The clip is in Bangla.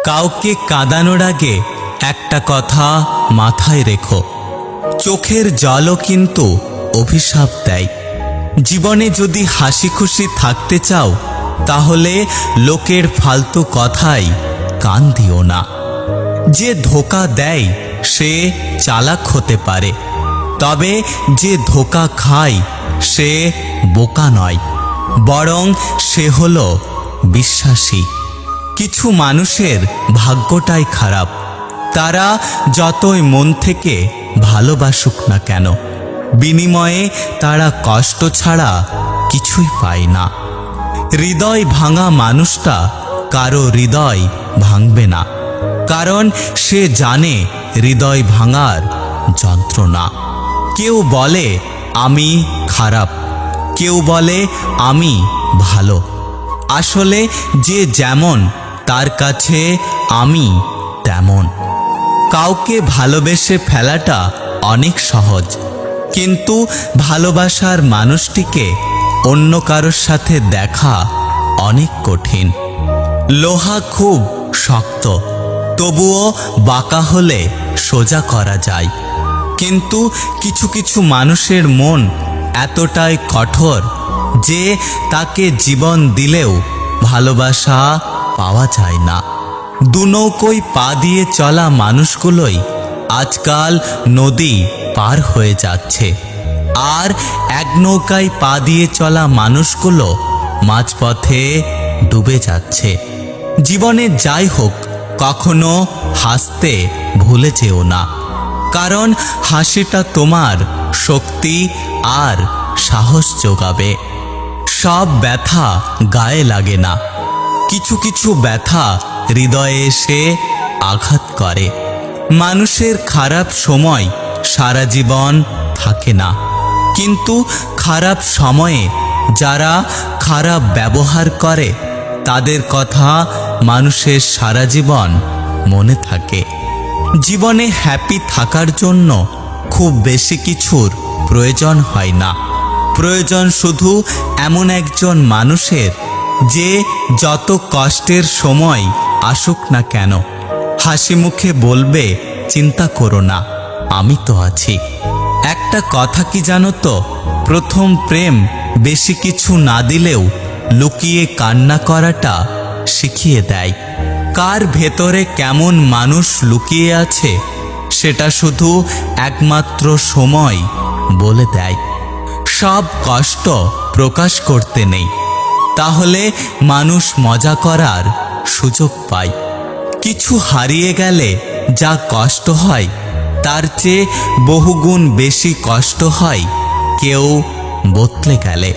কাউকে কাঁদানোর আগে একটা কথা মাথায় রেখো, চোখের জলও কিন্তু অভিশাপ দেয়। জীবনে যদি হাসি খুশি থাকতে চাও তাহলে লোকের ফালতু কথায় কান দিও না। যে ধোঁকা দেয় সে চালাক হতে পারে, তবে যে ধোঁকা খায় সে বোকা নয়, বরং সে হলো বিশ্বাসী। কিছু মানুষের ভাগ্যটাই খারাপ, তারা যতই মন থেকে ভালোবাসুক না কেন, বিনিময়ে তারা কষ্ট ছাড়া কিছুই পায় না। হৃদয় ভাঙা মানুষটা কারো হৃদয় ভাঙবে না, কারণ সে জানে হৃদয় ভাঙার যন্ত্রণা। কেউ বলে আমি খারাপ, কেউ বলে আমি ভালো। আসলে যে যেমন তার কাছে আমি তেমন। কাউকে ভালোবেসে ফেলাটা অনেক সহজ, কিন্তু ভালোবাসার মানুষটিকে অন্য কারোর সাথে দেখা অনেক কঠিন। লোহা খুব শক্ত, তবুও বাঁকা হলে সোজা করা যায়, কিন্তু কিছু কিছু মানুষের মন এতটাই কঠোর যে তাকে জীবন দিলেও ভালোবাসা পাওয়া যায় না। দুনৌকোয় পা দিয়ে চলা মানুষগুলোই আজকাল নদী পার হয়ে যাচ্ছে, আর এক নৌকায় পা দিয়ে চলা মানুষগুলো মাঝপথে ডুবে যাচ্ছে। জীবনে যাই হোক, কখনো হাসতে ভুলে যেও না, কারণ হাসিটা তোমার শক্তি আর সাহস যোগাবে। সব ব্যথা গায়ে লাগে না, কিছু কিছু ব্যথা হৃদয়ে এসে আঘাত করে। মানুষের খারাপ সময় সারা জীবন থাকে না, কিন্তু খারাপ সময়ে যারা খারাপ ব্যবহার করে তাদের কথা মানুষের সারা জীবন মনে থাকে। জীবনে হ্যাপি থাকার জন্য খুব বেশি কিছুর প্রয়োজন হয় না, প্রয়োজন শুধু এমন একজন মানুষের যে যত কষ্টের সময় আসুক না কেন হাসি মুখে বলবে চিন্তা করো না, আমি তো আছি। একটা কথা কি জানো তো, প্রথম প্রেম বেশি কিছু না দিলেও লুকিয়ে কান্না করাটা শিখিয়ে দেয়। কার ভেতরে কেমন মানুষ লুকিয়ে আছে সেটা শুধু একমাত্র সময় বলে দেয়। সব কষ্ট প্রকাশ করতে নেই, তাহলে মানুষ মজা করার সুযোগ পায়। কিছু হারিয়ে গেলে যা কষ্ট হয় তার চেয়ে বহুগুণ বেশি কষ্ট হয় কেউ বদলে গেলে।